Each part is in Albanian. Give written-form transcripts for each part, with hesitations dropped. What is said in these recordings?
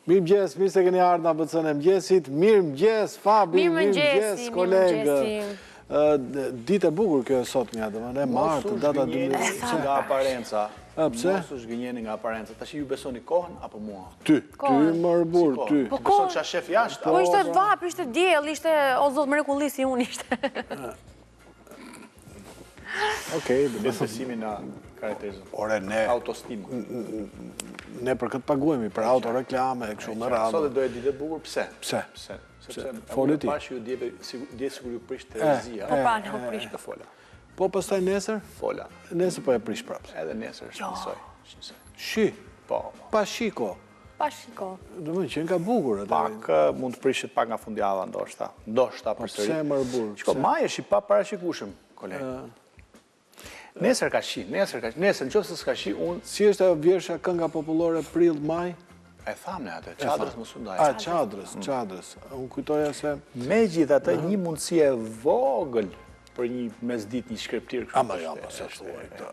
Mirë mëgjes, mirë se keni ardhur në ABC-n e mëgjesit. Mirë mëgjes, Fabi, mirë mëgjes, kolegë. Ditë e bukur kjo e sot mja, dhe më martë, data 12. Nga aparenca. Pse? Mos u zhgënjeni nga aparenca. Tash ju besoni kohën apo mua? Ty më rbur, ty. Beson që shef jashtë? Po ishte vap, ishte diell, ishte o zot mrekulli si unë ishte. Okej, dhe besimin na karakterizon. Ore, ne autostima. Ne për këtë paguemi, për autoreklame, e kështu më radhë. Sot e doje ditë e bukur, pse? Pse? Sepse Foli ti. Pash ju dje sigur ju prish Terezia. Po pa, ne u prish. Të fola. Po pastaj nesër? Fola. Nesër po e prish prapë. Edhe nesër është njësoj. Shi? Po. Pa shiko. Pa shiko. Do më qenë ka bukur. Pak mund të prishet pak nga fundjava ndoshta. Ndoshta përsëri. Pse më rbur? Shiko, maj është i pa parashikueshëm, kolegë. Nesër ka shi, nesër nëse s'ka shi, unë... Si është e vjersha kënga popullore prill maj? E thamë ne atë, qadrës më sundaj. A, qadrës. Unë kujtoja se... Megjithatë një mundësi e vogël për një mesdit, një shkreptir kështu. Ama ja, pas e thuaj këtë.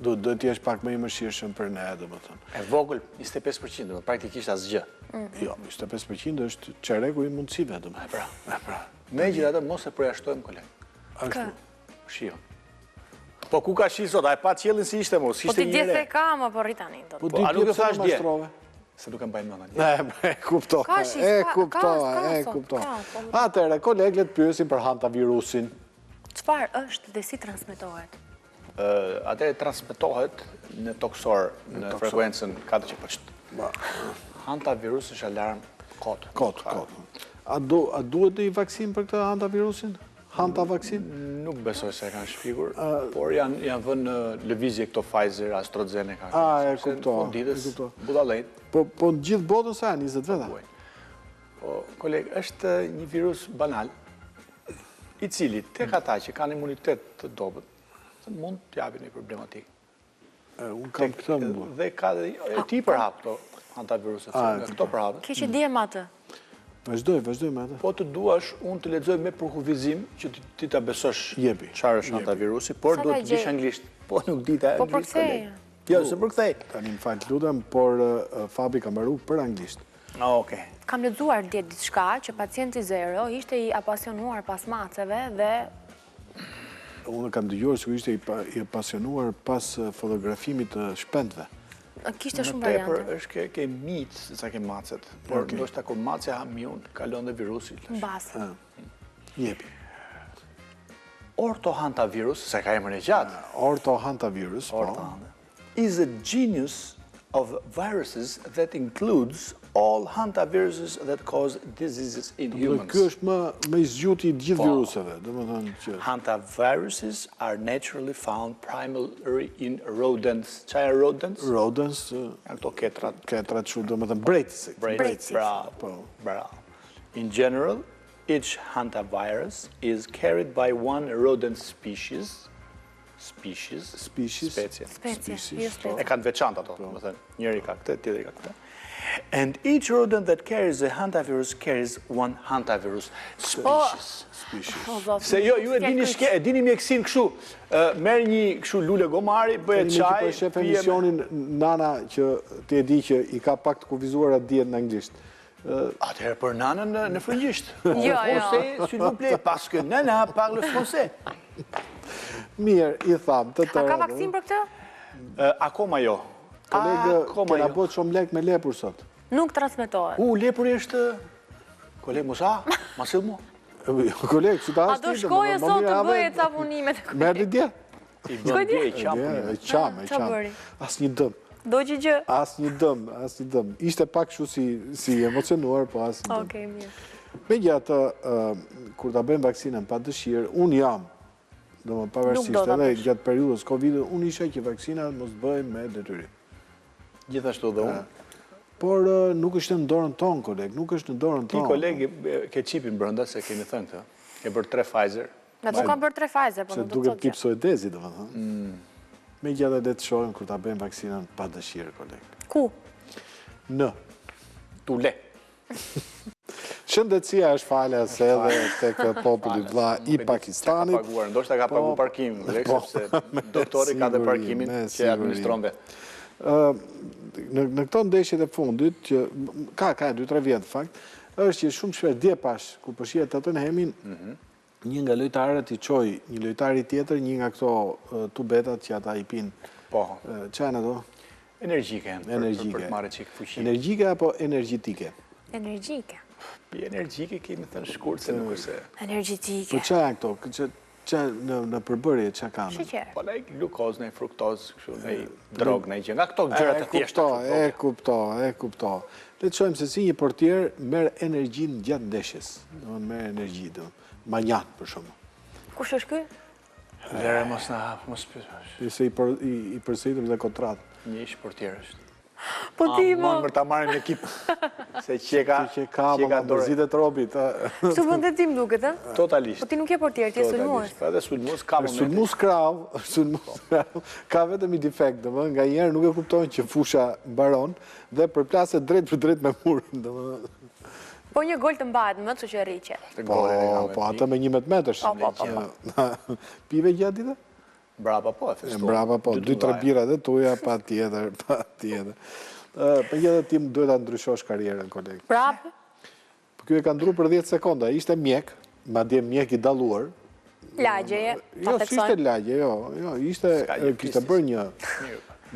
Do t'jesh pak më i mëshirshëm për ne, do më thënë. E vogël, 25%, praktikisht asgjë. Jo, 25% është çereku i mundësive, do më. E pra. Megjithatë mos e përjashtojmë, kolegë. Ashtu. Shio. Po ku ka shi sot, a e pa qëllin si ishte mos, Po ishte ti një dje re. se ka, më po rritani. Po di nuk e pse thash më dje. mashtrove? Se duke mbaj mëna dje. Ne, kuptova, kuptova. Atëherë, kolegë, le të pyesim për hantavirusin. Çfarë është dhe si transmetohet? Atëherë transmetohet në toksor, në frekuencën 400 Hantavirus është alarm kot. A duhet një vaksin për këtë hantavirusin? Hantavaksin? Nuk besoj se kanë shpikur, por janë vënë lëvizje këto Pfizer, AstraZeneca. E kuptova. Budallejt. Po në gjithë botën sa 20 veta? Po, kolegë, është një virus banal, i cili tek ata që kanë imunitet të dobët, mund të japin një problematik. Unë kam këtë më. Dhe ka dhe ti përhap këto hantaviruset, nga këto përhapet. Ke që dje ma të? Vazhdoj me atë. Po të duash, unë të lexoj me përkufizim që ti ta besosh Jepi. çfarë është hantavirusi, por duhet të dish anglisht. Po nuk di ta Po për anglisht. kthej. Jo, se për kthej. Tani më fal, lutem, por Fabi ka mbaruar për anglisht. Okej. Kam lexuar dje diçka që pacienti zero ishte i apasionuar pas maceve dhe Unë kam dëgjuar se ishte i apasionuar pas fotografimit të shpendëve. kishte shumë Në tepër variante. është ke mitë se sa ke macet, por ndoshta kur macja ha miun, kalon dhe virusi. Mbas. Jepi. Orthohantavirus, se ka emrin e gjatë. Orthohantavirus, po. Is a genus of viruses that includes all hantaviruses that cause diseases in humans. Ky është më i zgjuti i gjithë viruseve, domethënë që Hantaviruses are naturally found primarily in rodents. Çfarë janë rodents? rodents, Janë këto ketrat. ketrat kështu, domethënë brejtësi. Bravo. In general, each hantavirus is carried by one rodent species. Specie. E kanë veçantë ato, më thënë, njëri ka këtë, tjetri ka këtë. And each rodent that carries a hantavirus carries one hantavirus species. Se jo, ju e dini mjekësin kështu, merr një kështu lule gomari, bëhet çaj, Po shef emisionin Nana që ti e di që i ka pak të kufizuar atë diet në anglisht. Atëherë për nanën në frëngjisht. Jo. Français, s'il vous plaît, parce que nana parle français. Mirë, i tham, të A ka vaksin për këtë? Akoma jo. Kolegë, kena bot shumë lek me lepur sot. Nuk transmetohet. Lepuri është... Kolegë, Musa, ma sill mu. Kolegë, që ta A do shkoje sot të bëje ca punimet? Merdi dje? I bën dje, i qam E qam. As një dëm. Do që gjë? As një dëm. Ishte pak shu si emocionuar, po as një dëm. Okej, mirë. Me gjatë, kur ta bëjmë vaksinën pa dëshirë, unë jam, do më pavarësisht edhe gjatë periudës Covid, unë isha që vaksinat mos bëjmë me detyrim. Gjithashtu dhe unë. Por nuk është në dorën tonë, kolegë, nuk është në dorën Ti, tonë. kolegi, ke qipin brënda, se kemi thënë këtë. Ke bërë 3 Pfizer. Në të kam bërë 3 Pfizer, po Se nuk do të duket thotë tip gjë. suedezi, do më thënë. Me gjatë edhe të shohim kur ta bëjmë vaksinën pa dëshirë, kolegë. Ku? Në. Tule. Shëndetësia është falja se edhe tek populli vlla i Pakistanit. Ndoshta ka pagu parkim, sepse doktori ka dhe parkimin që administron vetë. Në këto ndeshjet e fundit, që ka 2-3 vjetë fakt, është që shumë shpesh dje pash, kur përshjet të Tottenhamin, një nga lojtarët i qoj një lojtari tjetër, një nga këto tubetat që ata i pinë. Po. Qa janë ato? Energjike, për të marrë qikë fuqi. Energjike apo energjitike? Energjike. Energjike kemi thënë shkurt se nuk është. Energjitike. Po qa janë këto? Që në përbërje që kanë? Sheqer. Po nej glukoz, nej fruktoz, nej drog, nej gjë. Nga këto gjërat e thjeshta. E kupto. Le të shojmë se si një portier merr energjinë gjatë ndeshjes. Merr energji, manjan për shumë. Kush është ky? Lere mos na hap, mos pyes. Se i përsëritëm dhe kontratë. Një ish portier është. Po ti mo. Për ta marrë një ekip. Se që ka mërzit e tropit. Kështu vëndet tim duket, e? Totalisht. Po ti nuk je portier, ti je sulmues. Po edhe sulmues ka momente. Sulmues krav, ka vetëm i defekt, nga njerë nuk e kuptojnë që fusha mbaron dhe përplaset drejt për drejt me murin. Po një gol të mbahet më, që që rriqe. Po, atë me 11 metrësh. Pive gjatë dite? Brapa po, e festuar. Brapa po, 2-3 bira dhe tuja, pa tjetër. Për një dhe tim duhet të ndryshosh karierën, kolegë. Brapa? Po kjo e ka ndru për 10 sekonda, ishte mjek, ma dje mjek i daluar. Lagjeje, jo, si ishte lagje, jo, kishte bërë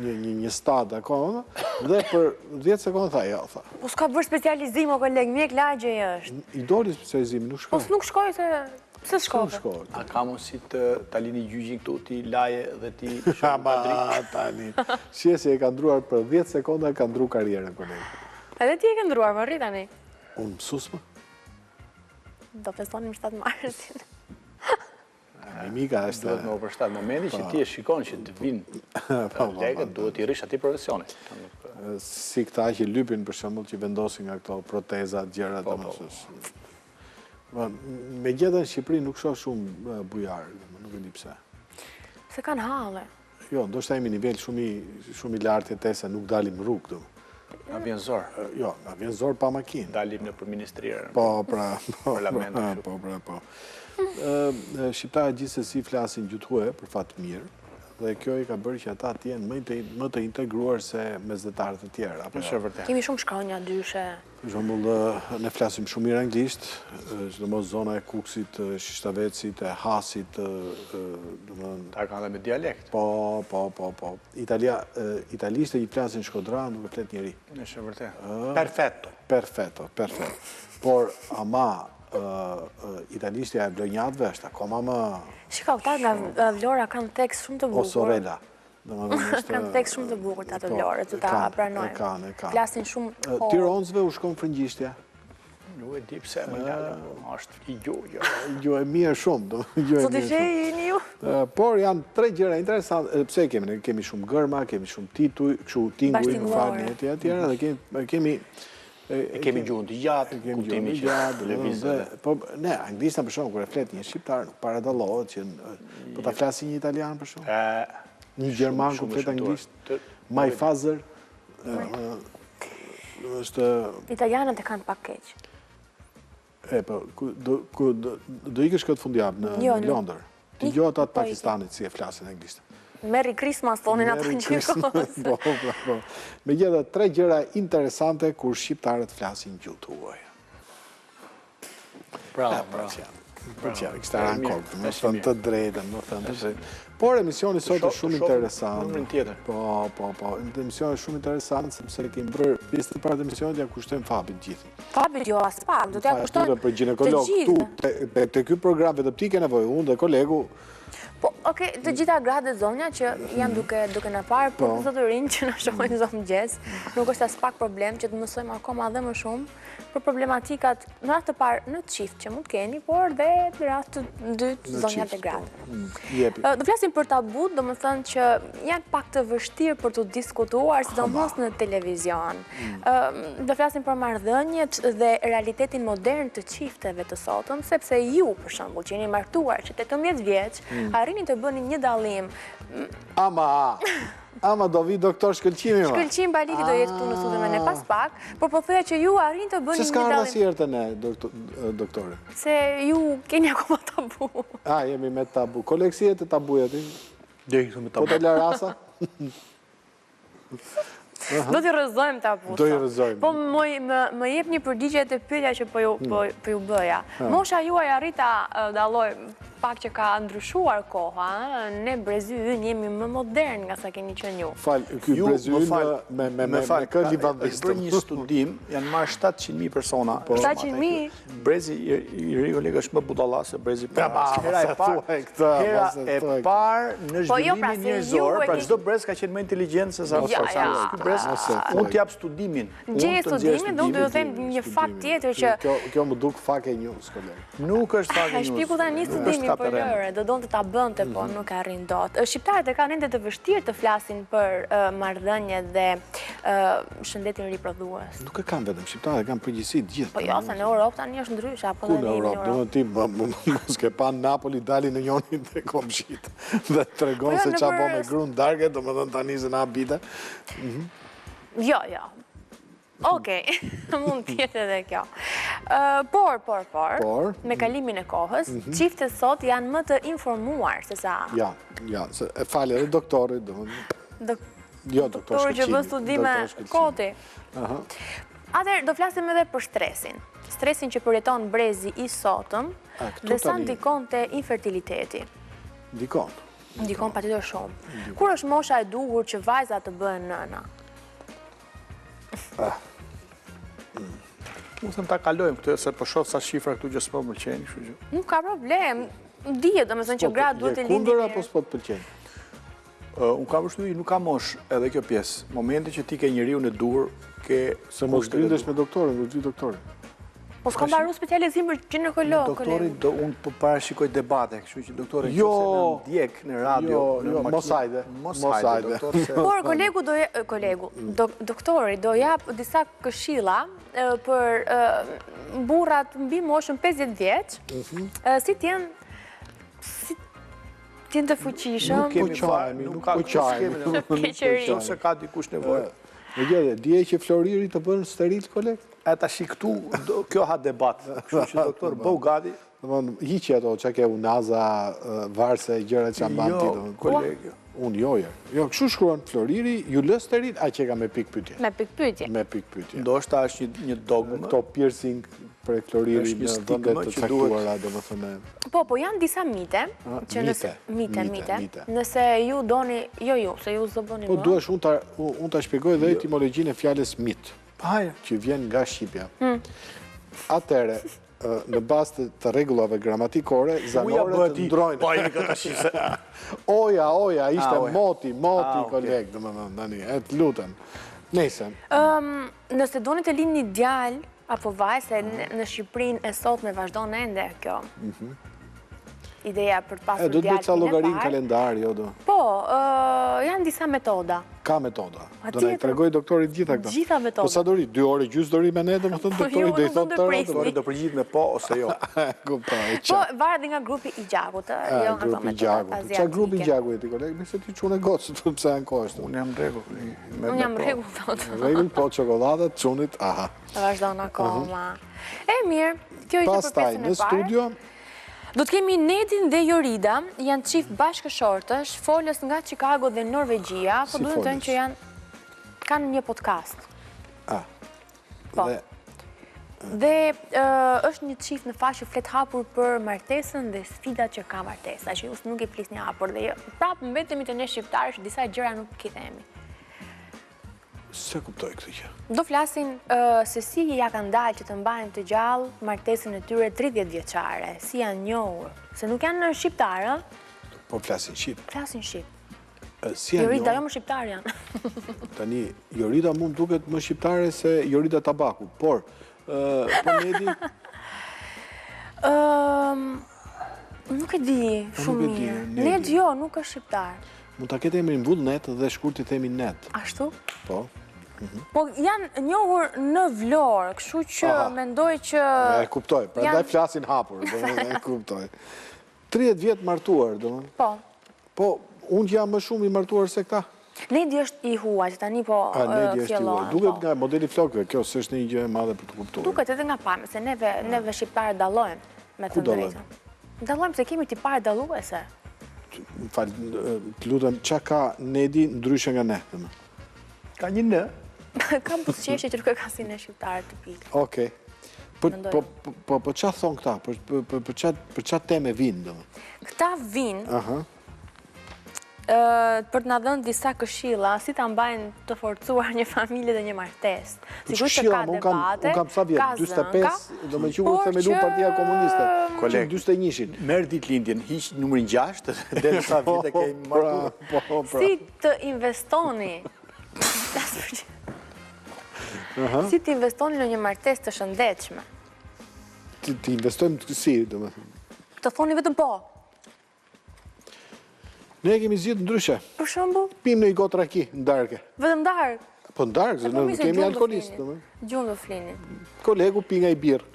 një stad akoma, dhe për 10 sekonda tha, jo, tha. Po s'ka bërë specializim, o kolegë, mjek lagjeje është. I doli specializim, nuk shkoj. Po s'nuk shkoj, se... Pse s'shkoj? A ka mundësi të lini gjyqin këtu, ti laje dhe ti shumë Madrid? Tani, si e ka ndruar për 10 sekonda, ka ndru karierën, kolegë. Edhe ti e ka ndruar, më rrit tani? Unë mësus më. Do festonim 7 marsin. Mimika është... Duhet me opërshtat. Momenti që ti e shikon që të vinë legët, duhet i rish ati profesioni. Si këta që lypin, për shembull, që vendosin nga këto protezat, gjërat të mësus. Me gjithë në Shqipëri nuk shoh shumë bujarë, nuk e di pse. Se kanë hale. Jo, ndoshta jemi nivel shumë i lartë e se nuk dalim rrugë. Na vjen zor. Jo, na vjen zor pa makinë. Dalim në përministrirë. Po. Shqiptarët gjithsesi flasin gjuthue për fat të mirë, dhe kjo i ka bërë që ata të jenë më të integruar se mesdhetarët e tjerë. Është vërtet. Kemi shumë shkronja dyshe. Për shembull, ne flasim shumë mirë anglisht, sidomos zona e Kuksit, Shishtavecit, e Hasit, Ta kanë dhe me dialekt. Po. Italisht e i flasin Shkodra, nuk e flet njeri. Është vërtet. Perfetto. Por, ama, italishtja e blonjatëve është akoma më... Shika, këta nga Vlora kanë tekst shumë të bukur. O Sorella. Kanë tekst shumë të bukur të atë Vlore, të ta pranojmë. E kanë. Flasin shumë... Tironësve u shkon frëngjishtja. Nuk e di pse më njallë, është i gjuhë. Jo, e mirë shumë. Sot i shejnë ju? Por janë 3 gjëra interesante. Pse kemi shumë gërma, kemi shumë tinguj, më falni e tjera, dhe kemi... Kemi gjuhën të gjatë, kuptimi që televizë. Po, ne, anglista për shumë, kër e flet një shqiptar, nuk paradallohet që po ta flasi një italian për shumë. Një gjerman ku flet anglisht, my father. Italianët e kanë pak keq. Po, do ikësh këtë fundjavë në Londër. Ti gjohet atë Pakistanit si e flasin anglisht. Merry Christmas, thonin ata gjithkohës. Po. Me gjithë 3 gjëra interesante kur shqiptarët flasin gjuhë tuaj. Bravo. Përqenë, kështë të rankot, më thënë të drejtën, më thënë të drejtën. Por emisioni sot është shumë interesant. Po, emisioni është shumë interesant, sepse kemi bërë pjesë të parë të emisionit, ja kushtojmë Fabit gjithë. Fabit jo as pak, do t'ja kushtojmë për ginekolog, tu, të ky program vetëm ti ke nevojë, unë dhe kolegu. Po, oke, të gjitha gratë dhe zonja që janë duke në parë, por të të rinjë që në shohojnë zonë gjesë, nuk është as pak problem që të mësojmë akoma dhe më shumë për problematikat në rast të parë në çift që mund të keni, por dhe në rast të dytë zonjat e gratë. Do flasim për tabut, do më thënë që janë pak të vështirë për të diskutuar, sidomos në televizion. Do flasim për marrëdhëniet dhe realitetin modern të çifteve të sotëm, sepse ju, për shembull, që jeni martuar që 18 vjeç, arrini të bëni një dallim. Ama do vi doktor Shkëlqimi, ma. Shkëlqim Baliti do jetë këtu në studion me ne pas pak, por po thoya që ju arrin të bëni një dallim. Se s'ka ardha si herë ne, doktore? Se ju keni akoma tabu. Jemi me tabu. Koleksie të tabuja ti? Dhe këtu me tabu. Po të la rasa? Do t'i rëzojmë ta pusa. Do t'i rëzojmë. Po më jep një përgjigje të pyetja që po ju bëja. Mosha juaj arrita dalloj pak që ka ndryshuar koha, ne brezi ynë jemi më modern nga sa keni qenë ju. Fal, ky brezi ynë me kë livandist. Për një studim janë marrë 700.000 persona. 700.000? Brezi i ri koleg është më budalla se brezi i parë. Hera e parë në zhvillimin njerëzor, pra çdo brez ka qenë më inteligjent se sa ky brez. Unë t'jap studimin. Gjej studimin, do t'ju them një fakt tjetër që kjo më duk fake news, koleg. Nuk është fake news. Shpiku tani studimin për lëre, do donte ta bënte, po nuk arrin dot. Shqiptarët e kanë ende të vështirë të flasin për marrëdhëniet dhe shëndetin riprodhues. Nuk e kanë vetëm shqiptarët, e kanë përgjithësi të gjithë. Po jo, se në Europë tani është ndryshe, apo në Europë? Do ti mos ke pa Napoli dalin në njonin te komshit dhe tregon se ç'a bën me grun darke, domethënë tani se na habite. Jo. Okej, mund tjetë edhe kjo. Por, me kalimin e kohës, çiftet sot janë më të informuar se sa... Ja, e falë edhe doktorit, jo doktor Shkëlqini. Që bën studime koti. Atëherë, do flasim edhe për stresin. Stresin që përjeton brezi i sotëm dhe sa ndikon te infertiliteti. Ndikon patjetër shumë. Kur është mosha e duhur që vajza të bëhen nëna? Nuk them ta kalojmë këtë, se po shoh sa shifra këtu që s'po më pëlqejnë, kështu që. Nuk ka problem. Dihet domethënë që gratë duhet të lindin. Kundër apo s'po të pëlqejnë? Unë kam përshtypjen nuk ka mosh edhe kjo pjesë. Momenti që ti ke njeriu në duhur, ke se mos grindesh me doktorin, do të vi doktorin. Po s'kam mbaruar specializim për ginekolog, doktori, unë po parashikoj debate, kështu që doktori nëse në ndjek në radio, mos hajde. Por doktori do jap disa këshilla për burrat mbi moshën 50 vjeç, si t'jenë të fuqishëm. Nuk kemi se ka dikush nevojë. Në gjede, dje që floriri të bënë steril, koleg? E ta shi këtu, kjo ha debat. Kështu që doktor, bëu gati. Hiqi ato që ke unaza, varse, gjëra që amban ti. Jo, kolegë. Unë jo, kështu shkruan floriri, ju lë steril, a që ka me pik pytje. Me pik pytje. Me pik pytje. Ndoshta është një dogmë. Këto piercing për floriri në vëndet të caktuara, do më thënë. Po janë disa mite. Mite. Nëse ju doni, se ju zë bëni më. Po duesh, unë ta shpjegoj dhe etimologjinë e fjalës mit, që vjen nga Shqipja. Atere, në bazë të rregullave gramatikore, zanorët të ndrojnë. Oja, ishte moti, koleg, dhe më dhëni, e të lutem. Nese. Nëse doni të lindni djalë, apo vajse në Shqipërinë e sot me vazhdon ende kjo. Ideja për të pasur djalë. Do të bëj ca llogarin kalendar, jo do. Po, janë disa metoda. Ka metoda. Do na i tregoj doktori gjitha këto. Gjitha metoda. Po sa dori, 2 orë gjys dori me ne, domethënë doktori do i thotë tërë, doktori do përgjigjet me po ose jo. Kuptoj. Po varet nga grupi i gjakut, jo nga ato metodat asiatike. Çfarë grupi i gjakut ti koleg? Nëse ti çunë gocë, pse janë kohë? Unë jam rregull. Unë jam rregull thotë. Rregull, po çokoladat, çunit, aha. Vazhdon akoma. Mirë, kjo ishte për pjesën e parë. Do të kemi Nedin dhe Jorida, janë çift bashkëshortësh, folës nga Chicago dhe Norvegjia, po duhet të thënë që kanë një podcast. Po. Dhe është një çift në fashë flet hapur për martesën dhe sfidat që ka martesa, që ju nuk i flisni hapur dhe prapë mbetemi të ne shqiptarësh, disa gjëra nuk i themi. Se kuptoj këtë që. Do flasin se si ja kanë dalë që të mbajnë të gjallë martesën e tyre 30 vjeçare, si janë njohur, se nuk janë shqiptarë. Po flasin shqip. Flasin shqip. Jorida jo më shqiptar janë. Tani, Jorida mund duket më shqiptare se Jorida Tabaku, por Nedi... Nuk e di shumë mirë. Nedi jo, nuk është shqiptar. Mund ta ketë emrin Vullnet dhe shkurti themi Net. Ashtu? Po. Po janë njohur në Vlorë, kështu që mendoj që... E kuptoj, prandaj flasin hapur, e kuptoj. 30 vjet martuar, domethënë. Po. Po, unë jam më shumë i martuar se këta. Nedi është i huaj, tani po fillon. Duket nga modeli flokëve, kjo s'është një gjë e madhe për të kuptuar. Duket edhe nga pamja, se neve shqiptarët dallojmë me të drejtën. Dallojmë se kemi tipare dalluese. Të lutem, çka ka Nedi ndryshe nga ne? Ka një në. Ka buzëqeshje që nuk e ka si në shqiptarë të pikë. Okej. Po qa thonë këta? Për qa teme vinë, dhe? Këta vinë për të na dhënë disa këshilla, si ta mbajnë të forcuar një familje dhe një martesë. Sigurisht që ka debate, ka zënka, do me qurë themelu Partia Komuniste. Kolegë, 21-shin. Merë ditëlindjen, hiq numrin 6, dhe në sa vite kejmë martu. Si të investoni si të investoni në një martesë të shëndetshme? Të investojmë të kësi, do me thëmë. Të thoni vetëm po. Ne kemi zhjitë ndryshe. Për shembull? Pim në i gotë raki, në darke. Vetëm darkë? Po në darkë, në kemi alkoholistë. Gjumë do flini. Kolegu pi nga i birë.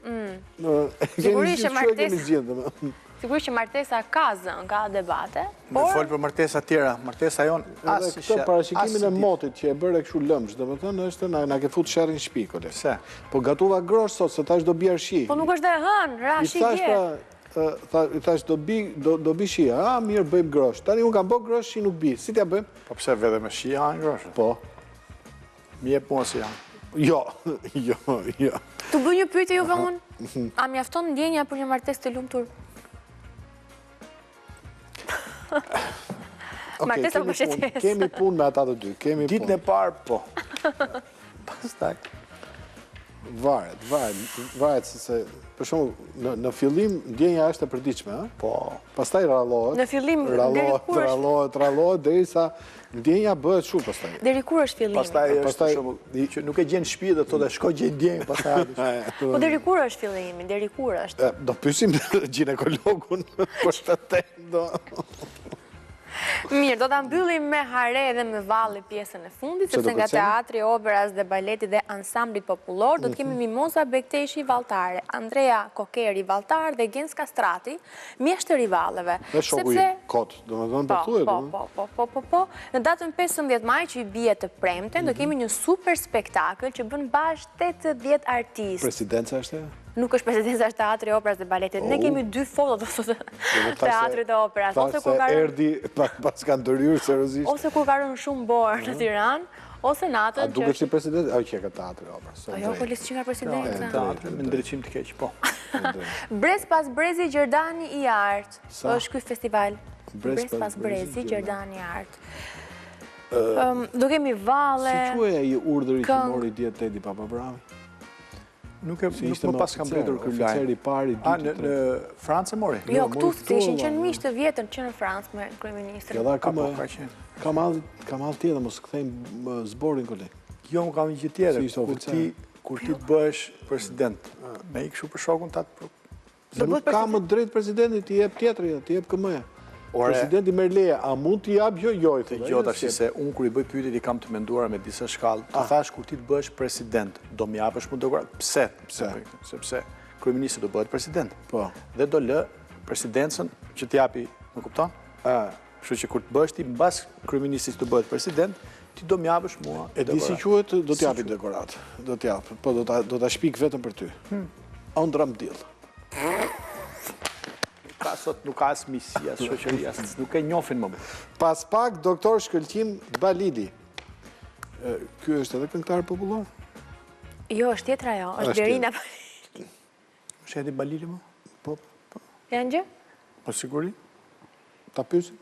Sigurisht që martesa ka zënë, ka debate. Me folë për martesa tjera, martesa jonë asë shë. Këtë parashikimin e motit që e bërë e këshu lëmsh, dhe më thënë është na ke fut shërin shpi, kolegu. Se? Po gatuva grosh sot, se tash do bjerë shi. Po nuk është dhe hënë, rashi bjerë. I thash do bi shi, mirë bëjmë grosh. Tani unë kam bo grosh, shi nuk bi. Si t'ja bëjmë? Po pse vedhe me shi hanë grosh? Po. Mi e punë si janë? Jo. Tu bëj një pyetje juve unë? A mjafton ndjenja për një martesë të lumtur? Martesa për shëtesë. Kemi punë me ata të dy. Ditën e parë, po. Pastaj. Varet, se për shumë, në fillim, ndjenja është e përdiqme, po. Pastaj rallohet. Në fillim, deri kur është? Rallohet, deri sa ndjenja bëhet shumë pastaj. Deri kur është fillimi? Pastaj është shumë, që nuk e gjenë shpi dhe të dhe shkoj gjenë ndjenjë, pastaj. Po deri kur është fillimi? Deri kur është? Do pysim ginekologun, për shpëten, do... Mirë, do të mbyllim me hare dhe me valli pjesën e fundit, sepse nga teatri, operas dhe baleti dhe ansamblit popullor, do të kemi Mimoza Bekteshi valtare, Andrea Kokeri valtar dhe Gens Kastrati, mjeshtë rivalleve. Dhe shoku i kot, do me dhënë për thuet. Po. Në datën 15 maj që i bie të premten, do kemi një super spektakël që bën bashkë 80 artistë. Presidenca është e? Nuk është presidenca është teatri, operas dhe baletit. Ne kemi 2 foto të teatrit dhe operas. Erdi pas kanë dëryrë seriozisht. Ose kur ka rënë shumë borë në Tiranë, ose natën që... A duke si president? A që ka teatri, operas. Ajo, polis që ka presidenca. Teatri, me ndryqim të keqë, po. Brez pas brezi, Gjerdani i artë. është ky festival. Brez pas brezi, Gjerdani i artë. Do kemi valle... Si queja i urdhëri që mori djetë Tedi Papabrami? Nuk më pas kam bredur kërë lajnë. Oficeri pari, në Francë e mori? Jo, këtu të ishin qenë mishë të vjetën që në Francë me kryeministrin. Ka malë tjetër, mos këthejmë zborin, kolegë. Jo, më kam një gjithë tjetër, kur ti të bëhesh president, me i këshu për shokun të atë... Nuk ka më drejtë presidentit, ti jep tjetër, ti jep këmëja. Presidenti Merleja, a mund t'i jap jo? Të gjota që se unë kur i bëj pyetjet i kam të menduara me disa shkallë. Të thash kur ti të bësh president, do m'japësh më dekorat. Pse? Sepse kryeministri do bëhet president. Po. Dhe do lë presidencën që t'japi, më kupton? Kështu që kur të bësh ti mbas kryeministrit të bëhet president, ti do m'japësh mua e di si quhet, do t'japi dekorat. Do t'jap, po do ta shpik vetëm për ty. Andram Dill. Sot nuk ka asë misia, shoqëria, nuk e njofin më. Pas pak, doktor Shkëlqim Balili. Ky është edhe këngëtar popullor? Jo, është tjetra jo, është Blerina Balili. Është edhe Balili më? Po. Janë gjë? Po siguri? Ta pysim?